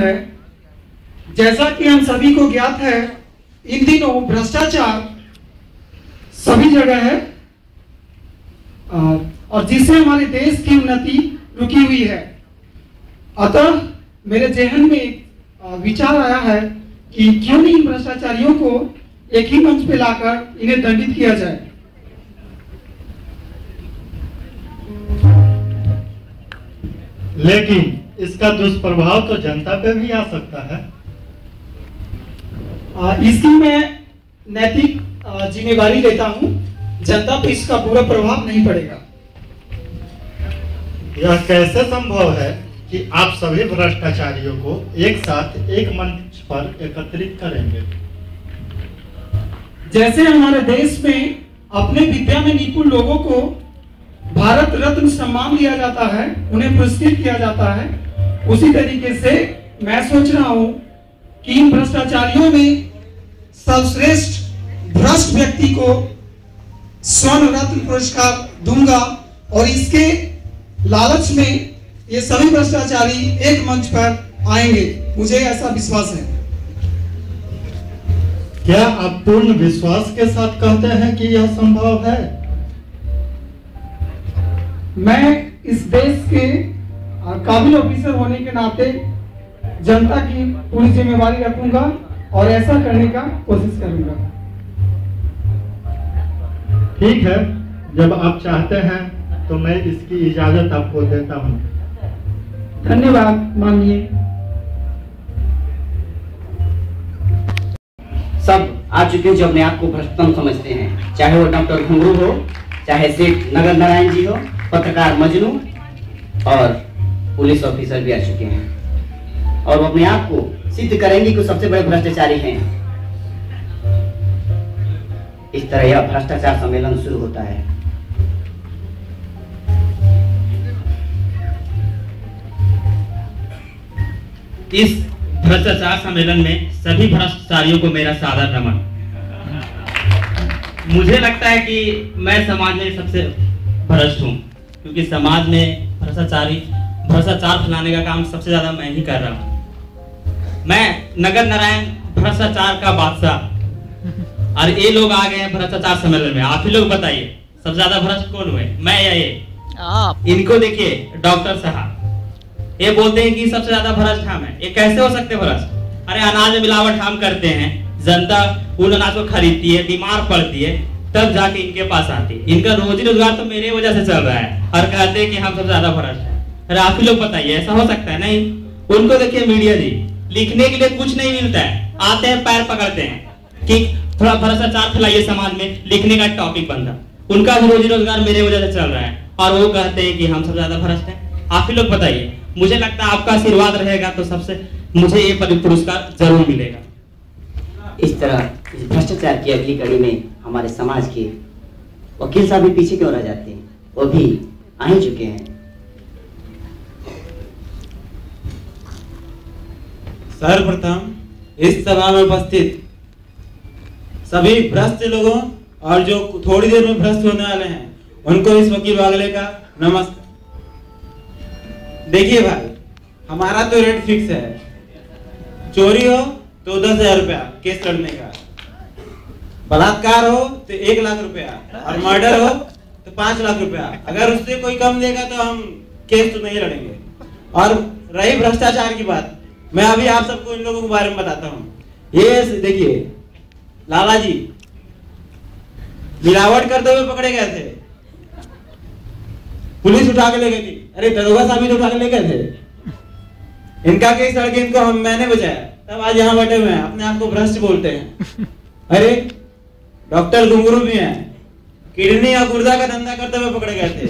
है। जैसा कि हम सभी को ज्ञात है, इन दिनों भ्रष्टाचार सभी जगह है और जिससे हमारे देश की उन्नति रुकी हुई है। अतः मेरे जहन में एक विचार आया है कि क्यों नहीं इन भ्रष्टाचारियों को एक ही मंच पे लाकर इन्हें दंडित किया जाए। लेकिन इसका दुष्प्रभाव तो जनता पे भी आ सकता है। इसकी मैं नैतिक जिम्मेवारी लेता हूं। जनता पर इसका बुरा प्रभाव नहीं पड़ेगा। यह कैसे संभव है कि आप सभी भ्रष्टाचारियों को एक साथ एक मंच पर एकत्रित करेंगे? जैसे हमारे देश में अपने विद्या में निपुण लोगों को भारत रत्न सम्मान दिया जाता है, उन्हें पुरस्कृत किया जाता है, उसी तरीके से मैं सोच रहा हूं कि इन भ्रष्टाचारियों में सर्वश्रेष्ठ भ्रष्ट व्यक्ति को स्वर्ण रत्न पुरस्कार दूंगा और इसके लालच में ये सभी भ्रष्टाचारी एक मंच पर आएंगे। मुझे ऐसा विश्वास है। क्या आप पूर्ण विश्वास के साथ कहते हैं कि यह संभव है? मैं इस देश के काबिल ऑफिसर होने के नाते जनता की पूरी जिम्मेवारी रखूंगा और ऐसा करने का कोशिश करूंगा। ठीक है, जब आप चाहते हैं तो मैं इसकी इजाजत आपको देता हूं। धन्यवाद माननीय। सब आ चुके हैं जो अपने आप को भ्रष्टतम समझते हैं, चाहे वो डॉक्टर घुंगरू हो, चाहे सेठ नगर नारायण जी हो, पत्रकार मजनू और पुलिस ऑफिसर भी आ चुके हैं और वो अपने आप को सिद्ध करेंगे कि सबसे बड़े भ्रष्टाचारी हैं। इस तरह यह भ्रष्टाचार सम्मेलन शुरू होता है। इस भ्रष्टाचार सम्मेलन में सभी भ्रष्टाचारियों को मेरा सादर नमन। मुझे लगता है कि मैं समाज में सबसे भ्रष्ट हूँ, क्योंकि समाज में भ्रष्टाचार फैलाने का काम सबसे ज्यादा मैं ही कर रहा हूँ। मैं नगर नारायण भ्रष्टाचार का बादशाह और ये लोग आ गए हैं भ्रष्टाचार सम्मेलन में। आप ही लोग बताइए सबसे ज्यादा भ्रष्ट कौन हुए, मैं या ये? आप। इनको देखिए, डॉक्टर साहब ये बोलते हैं कि सबसे ज्यादा भ्रष्ट हम हैं। ये कैसे हो सकते भ्रष्ट? अरे अनाज में मिलावट हम करते हैं, जनता उन अनाज को खरीदती है, बीमार पड़ती है, तब जाके इनके पास आती है। इनका रोजी रोजगार तो मेरे वजह से चल रहा है और कहते हैं कि हम सबसे ज्यादा भ्रष्ट हैं। अरे आप ही लोग बताइए ऐसा हो सकता है? नहीं। उनको देखिए मीडिया जी, लिखने के लिए कुछ नहीं मिलता है, आते हैं पैर पकड़ते हैं कि थोड़ा भ्रष्टाचार फैलाइए समाज में, लिखने का टॉपिक बनता। उनका भी रोजी रोजगार मेरे वजह से चल रहा है और वो कहते हैं कि हम सबसे ज्यादा भ्रष्ट हैं। आप ही लोग बताइए। मुझे लगता है आपका आशीर्वाद रहेगा तो सबसे मुझे ये पुरस्कार जरूर मिलेगा। इस तरह इस भ्रष्टाचार की अगली कड़ी में हमारे समाज के वकील साहब भी पीछे क्यों रह जाते हैं, वो भी आ ही चुके हैं। सर्वप्रथम इस सभा में उपस्थित सभी भ्रष्ट लोगों और जो थोड़ी देर में भ्रष्ट होने वाले हैं उनको इस वकील वागले का नमस्कार। देखिए भाई, हमारा तो रेट फिक्स है। चोरी हो तो 10,000 रुपया केस लड़ने का, बलात्कार हो तो 1 लाख रुपया और मर्डर हो तो 5 लाख रुपया। अगर उससे कोई कम देगा तो हम केस तो नहीं लड़ेंगे। और रही भ्रष्टाचार की बात, मैं अभी आप सबको इन लोगों के बारे में बताता हूँ। ये देखिए, लाला जी मिलावट करते हुए पकड़े गए थे, पुलिस उठा के ले गई थी। अरे दरोगा साहब भी तो उठा के ले गए थे। इनका केस लड़के इनको मैंने बचाया, तब आज यहाँ बैठे हुए हैं, अपने आप को भ्रष्ट बोलते हैं। अरे डॉक्टर घुंगरू भी हैं, किडनी और गुर्दा का धंधा करते हुए पकड़े गए थे।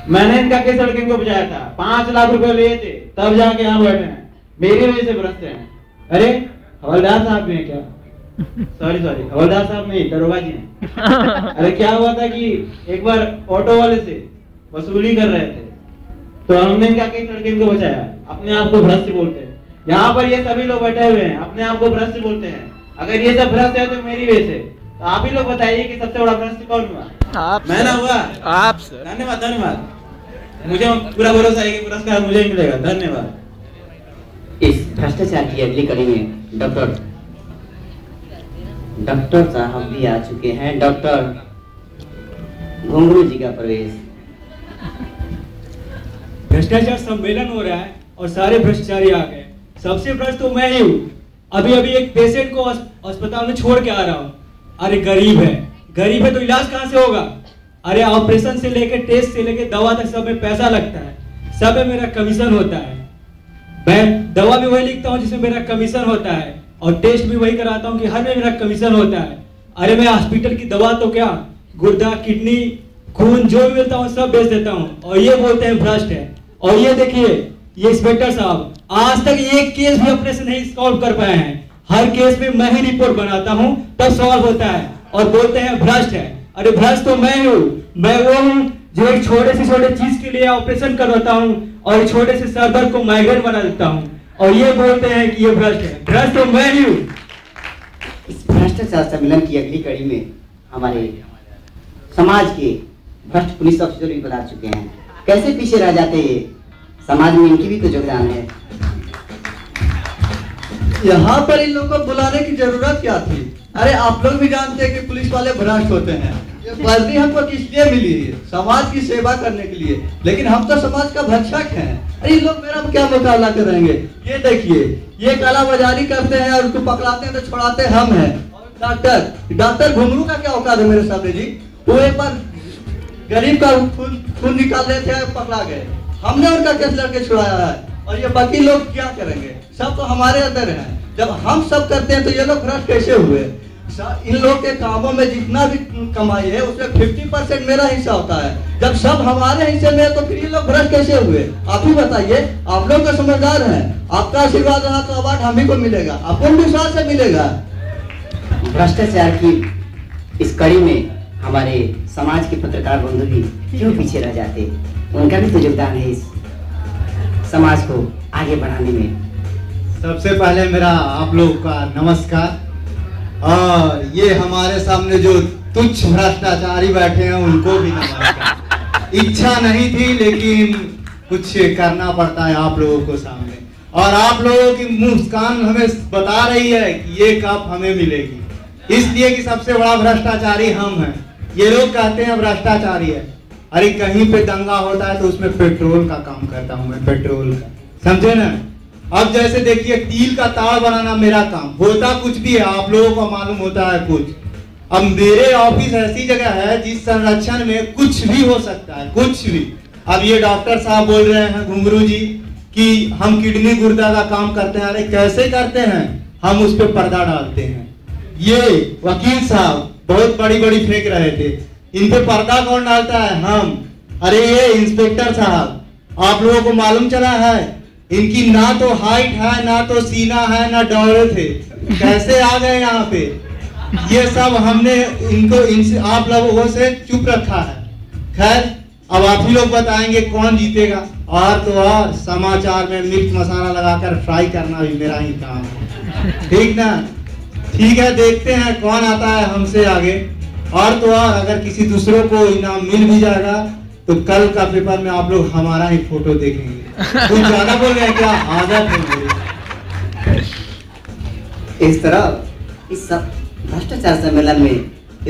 मैंने इनका केस लड़के इनको बचाया था, 5 लाख रुपए लिए थे, तब जाके यहाँ बैठे हैं। मेरी वजह से भ्रष्ट हैं। अरे हवलदार साहब भी हैं क्या? सॉरी हवलदार साहब नहीं, दरोगा जी हैं। अरे क्या हुआ था कि एक बार ऑटो वाले से वसूली कर रहे थे, तो हमने इनका केस लड़के इनको बचाया। अपने आप को भ्रष्ट बोलते हैं। यहाँ पर ये सभी लोग बैठे हुए हैं, अपने आप को भ्रष्ट बोलते हैं। अगर ये सब भ्रष्ट है तो मेरी वजह से। तो आप ही लोग बताइए कि सबसे बड़ा भ्रष्ट कौन हुआ? आप। मैं ना हुआ? आप सर। धन्यवाद। मुझे पूरा भरोसा है कि पुरस्कार मुझे ही मिलेगा। धन्यवाद। भ्रष्टाचार की अगली कड़ी में डॉक्टर साहब भी आ चुके हैं। डॉक्टर घुंगरू जी का प्रवेश। भ्रष्टाचार सम्मेलन हो रहा है और सारे भ्रष्टाचारी आ गए। सबसे भ्रष्ट तो मैं ही हूँ। अभी एक पेशेंट को अस्पताल में छोड़ के आ रहा हूँ। अरे गरीब है तो इलाज कहाँ से होगा? अरे ऑपरेशन से लेके टेस्ट से लेके दवा तक सब में पैसा लगता है, सब में मेरा कमीशन होता है। मैं दवा भी वही लिखता हूँ जिसमें मेरा कमीशन होता है और टेस्ट भी वही कराता हूँ कि हर में मेरा कमीशन होता है। अरे मैं हॉस्पिटल की दवा तो क्या, गुर्दा, किडनी, खून जो भी मिलता हूँ सब बेच देता हूँ और ये बोलते हैं भ्रष्ट है। और ये देखिए, ये इंस्पेक्टर साहब आज तक एक केस भी अपने से नहीं सॉल्व कर पाए हैं। हर केस में मैं ही रिपोर्ट बनाता हूँ तब सॉल्व होता है और बोलते हैं भ्रष्ट है। अरे भ्रष्ट तो मैं हूँ। मैं वो हूँ जो एक छोटे से छोटे चीज के लिए ऑपरेशन करवाता हूँ और एक छोटे से सर्वर को माइग्रेन बना देता हूँ और ये बोलते हैं कि ये भ्रष्ट है। भ्रष्ट तो मैं ही हूँ। इस भ्रष्टाचार सम्मेलन की अगली कड़ी में हमारे समाज के भ्रष्ट पुलिस अफसर भी बता चुके हैं। कैसे पीछे रह जाते ये, समाज में इनकी भी तो योगदान है। यहाँ पर इन लोगों को बुलाने की जरूरत क्या थी? अरे आप लोग भी जानते हैं कि पुलिस वाले भ्रष्ट होते हैं। ये वर्दी हमको किस लिए मिली है? समाज की सेवा करने के लिए, लेकिन हम तो समाज का भक्षक हैं। अरे लोग मेरा क्या मुकाबला करेंगे? ये देखिए, ये काला बाजारी करते हैं और उनको पकड़ाते हैं तो छोड़ाते हम हैं। डॉक्टर घुंगरू का क्या औकात है मेरे सामने जी? वो एक बार गरीब का खून निकाल रहे थे, पकड़ा गए। हमने उनका केस लड़के छुड़ाया है और ये बाकी लोग क्या करेंगे? सब तो हमारे अंदर है। जब हम सब करते हैं तो ये लोग भ्रष्ट कैसे हुए? इन लोग के कामों में जितना भी कमाई है उसमें 50% मेरा हिस्सा होता है। जब सब हमारे हिस्से में है तो फिर ये लोग भ्रष्ट कैसे हुए? आप ही बताइए। आप लोग तो समझदार हैं, आपका आशीर्वाद रहा तो अवार्ड हम ही को मिलेगा, आपको विश्वास से मिलेगा। भ्रष्टाचार की इस कड़ी में हमारे समाज के पत्रकार बंधु भी क्यों पीछे रह जाते? उनका भी तो योगदान है इस समाज को आगे बढ़ाने में। सबसे पहले मेरा आप लोग का नमस्कार। और ये हमारे सामने जो तुच्छ भ्रष्टाचारी बैठे हैं उनको भी नमस्कार। इच्छा नहीं थी लेकिन कुछ करना पड़ता है आप लोगों को सामने। और आप लोगों की मुस्कान हमें बता रही है कि ये कप हमें मिलेगी, इसलिए कि सबसे बड़ा भ्रष्टाचारी हम हैं। ये लोग कहते हैं भ्रष्टाचारी है। अरे कहीं पे दंगा होता है तो उसमें पेट्रोल का काम करता हूँ मैं, पेट्रोल का, समझे ना? अब जैसे देखिए, तिल का ताड़ बनाना मेरा काम होता कुछ भी है, आप लोगों को मालूम होता है कुछ। अब मेरे ऑफिस ऐसी जगह है जिस संरक्षण में कुछ भी हो सकता है, कुछ भी। अब ये डॉक्टर साहब बोल रहे हैं घुंगरू जी कि हम किडनी गुर्दा का काम करते हैं। अरे कैसे करते हैं? हम उस पर पर्दा डालते हैं। ये वकील साहब बहुत बड़ी बड़ी फेंक रहे थे, इन पे पर्दा कौन डालता है? हम। अरे ये इंस्पेक्टर साहब, आप लोगों को मालूम चला है इनकी ना तो हाइट है, ना तो सीना है, ना दौड़े थे, कैसे आ गए यहाँ पे? ये सब हमने इनसे आप लोगों से चुप रखा है। खैर, अब आप ही लोग बताएंगे कौन जीतेगा। और तो और समाचार में मिर्च मसाला लगाकर फ्राई करना भी मेरा ही काम है, ठीक ना? ठीक है, देखते हैं कौन आता है हमसे आगे। और तो और अगर किसी दूसरों को इनाम मिल भी जाएगा तो कल का पेपर में आप लोग हमारा ही फोटो देखेंगे। कुछ ज्यादा बोल रहे हैं क्या? आदत है मेरी। इस तरह इस सब भ्रष्टाचार सम्मेलन में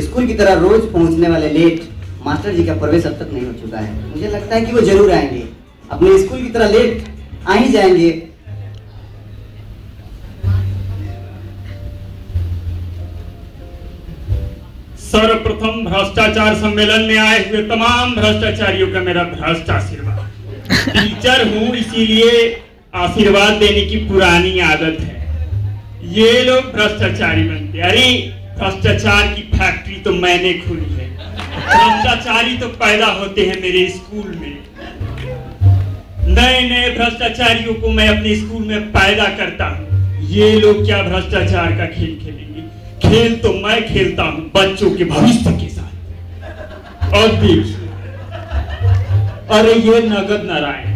स्कूल की तरह रोज पहुंचने वाले लेट मास्टर जी का प्रवेश अब तक नहीं हो चुका है। मुझे लगता है कि वो जरूर आएंगे, अपने स्कूल की तरह लेट आ ही जाएंगे। सर्वप्रथम भ्रष्टाचार सम्मेलन में आए हुए तमाम भ्रष्टाचारियों का मेरा भ्रष्ट आशीर्वाद। टीचर हूँ इसीलिए आशीर्वाद देने की पुरानी आदत है। ये लोग भ्रष्टाचारी बनते। अरे भ्रष्टाचार की फैक्ट्री तो मैंने खोली है। भ्रष्टाचारी तो पैदा होते हैं मेरे स्कूल में। नए नए भ्रष्टाचारियों को मैं अपने स्कूल में पैदा करता हूँ। ये लोग क्या भ्रष्टाचार का खेल खेलेंगे? खेल तो मैं खेलता हूँ बच्चों के भविष्य के साथ। और देखिए, अरे ये नगद नारायण,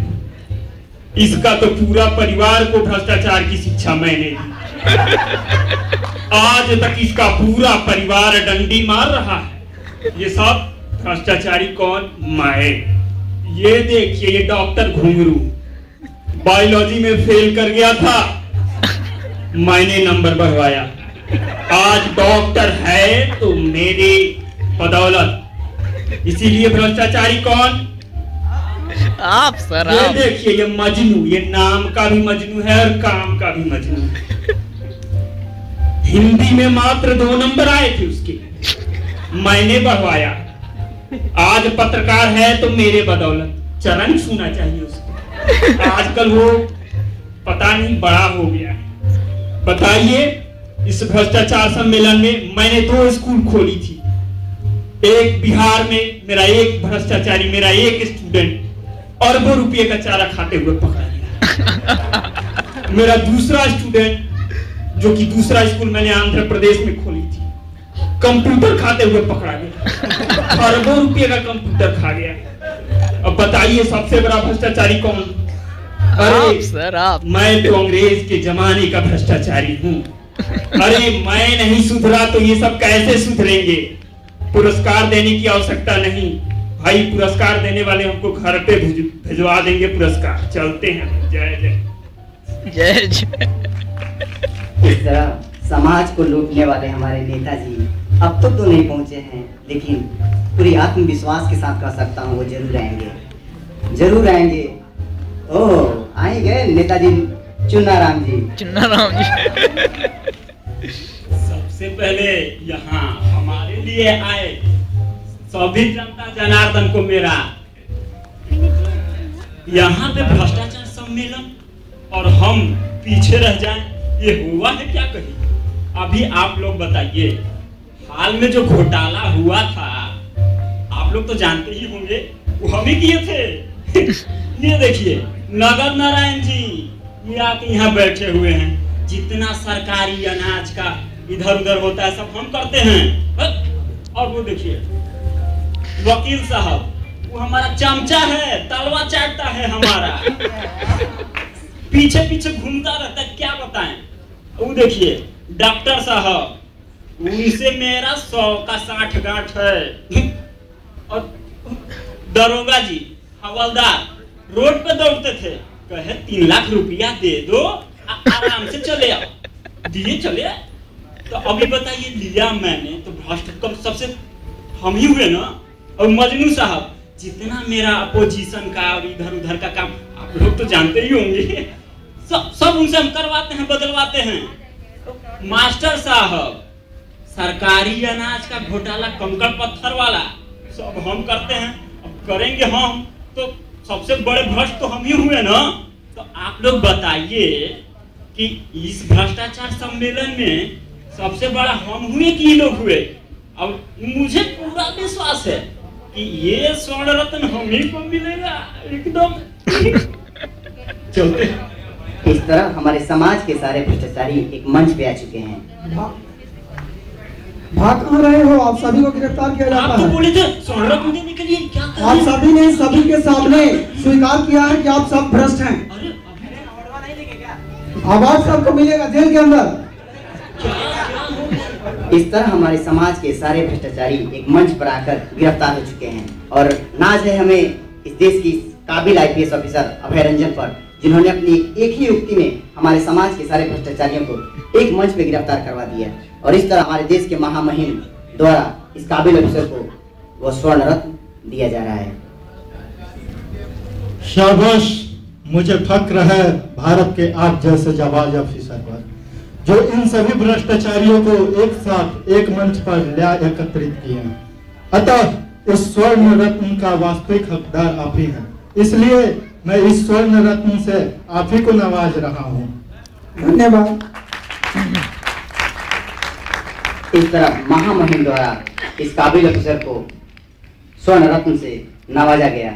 इसका तो पूरा परिवार को भ्रष्टाचार की शिक्षा मैंने दी। आज तक इसका पूरा परिवार डंडी मार रहा है। ये सब भ्रष्टाचारी कौन? मैं। ये देखिए, ये डॉक्टर घुंगरू बायोलॉजी में फेल कर गया था, मैंने नंबर बढ़वाया। आज डॉक्टर है तो मेरी बदौलत। इसीलिए भ्रष्टाचारी कौन? आप सर। ये देखिए, ये मजनू, ये नाम का भी मजनू है और काम का भी मजनू है। हिंदी में मात्र 2 नंबर आए थे उसके, मैंने बढ़वाया। आज पत्रकार है तो मेरे बदौलत। चरण छूना चाहिए उसको। आजकल वो पता नहीं बड़ा हो गया है। बताइए, इस भ्रष्टाचार सम्मेलन में मैंने 2 स्कूल खोली थी। एक बिहार में मेरा एक भ्रष्टाचारी, मेरा एक स्टूडेंट अरबों रुपये का चारा खाते हुए पकड़ा गया। मेरा दूसरा स्टूडेंट, जो कि दूसरा स्कूल मैंने आंध्र प्रदेश में खोली थी, कंप्यूटर खाते हुए पकड़ा गया। अरबों रुपये का कंप्यूटर खा गया। अब बताइए सबसे बड़ा भ्रष्टाचारी कौन? अरे सर आप। मैं तो अंग्रेज के जमाने का भ्रष्टाचारी हूँ। अरे मैं नहीं सुधरा तो ये सब कैसे सुधरेंगे? पुरस्कार देने की आवश्यकता नहीं भाई, पुरस्कार देने वाले हमको घर पे भिजवा देंगे पुरस्कार। चलते हैं। जय जय जय जय। इस तरह समाज को लूटने वाले हमारे नेताजी अब तक तो नहीं पहुंचे हैं, लेकिन पूरी आत्मविश्वास के साथ कह सकता हूँ वो जरूर आएंगे, जरूर आएंगे। ओह, आएंगे नेताजी चुन्नाराम जी। चुन्नाराम जी। सबसे पहले यहाँ हमारे लिए आए सभी जनता जनार्दन को मेरा यहाँ पे भ्रष्टाचार सम्मेलन और हम पीछे रह जाएं, ये हुआ है क्या कहीं? अभी आप लोग बताइए, हाल में जो घोटाला हुआ था आप लोग तो जानते ही होंगे, वो हम ही किए थे। ये देखिए, नगर नारायण जी ये आके यहाँ बैठे हुए हैं। जितना सरकारी अनाज का इधर उधर होता है सब हम करते हैं। और वो देखिए वकील साहब, वो हमारा चमचा है, तलवा चाटता है हमारा, पीछे पीछे घूमता रहता है, क्या बताएं। वो देखिए डॉक्टर साहब, उनसे मेरा 100 का 60 गांठ है। और दरोगा जी, हवलदार रोड पे दौड़ते थे, कहे 3 लाख रुपया दे दो, आराम से चले आओ। दिए चले। तो अभी बताइए, लिया मैंने तो भ्रष्ट कम सबसे हम ही हुए ना। और मजनू साहब, जितना मेरा अपोजिशन का और इधर उधर का काम आप लोग तो जानते ही होंगे, सब उनसे हम करवाते हैं, बदलवाते हैं। मास्टर साहब, सरकारी अनाज का घोटाला कंकड़ पत्थर वाला सब हम करते हैं। अब करेंगे हम तो सबसे बड़े भ्रष्ट तो हम ही हुए ना। तो आप लोग बताइए कि इस भ्रष्टाचार सम्मेलन में सबसे बड़ा हम हुए कि ये लोग हुए? अब मुझे पूरा विश्वास है कि ये स्वर्ण रत्न हम ही को मिलेगा एकदम। चलते हैं। इस तरह हमारे समाज के सारे भ्रष्टाचारी एक मंच पे आ चुके हैं। भाग कहाँ रहे हो? आप सभी को गिरफ्तार किया जाता आप तो है। बोले थे स्वर्ण रत्न देने के लिए, क्या कर रहे आप हैं? सभी ने सभी के सामने स्वीकार किया है कि आप सब भ्रष्ट हैं। अरे अवार्ड सबको मिलेगा जेल के अंदर। इस तरह हमारे समाज के सारे भ्रष्टाचारी एक मंच पर आकर गिरफ्तार हो चुके हैं। और नाज है हमें इस देश की काबिल IPS ऑफिसर अभय रंजन पर, जिन्होंने अपनी एक ही युक्ति में हमारे समाज के सारे भ्रष्टाचारियों को एक मंच पे गिरफ्तार करवा दिया। और इस तरह हमारे देश के महामहिम द्वारा इस काबिल अफसर को वो स्वर्ण रत्न दिया जा रहा है। शाबाश, मुझे फक्र है भारत के आप जैसे जाबाज ऑफिसर पर, जो इन सभी भ्रष्टाचारियों को एक साथ एक मंच पर ला एकत्रित किए हैं। अतः इस स्वर्ण रत्न का वास्तविक हकदार आप ही हैं, इसलिए मैं इस स्वर्ण रत्न से आप ही को नवाज रहा हूँ। धन्यवाद। इस तरह महामहिम द्वारा इस काबिल अफसर को स्वर्ण रत्न से नवाजा गया।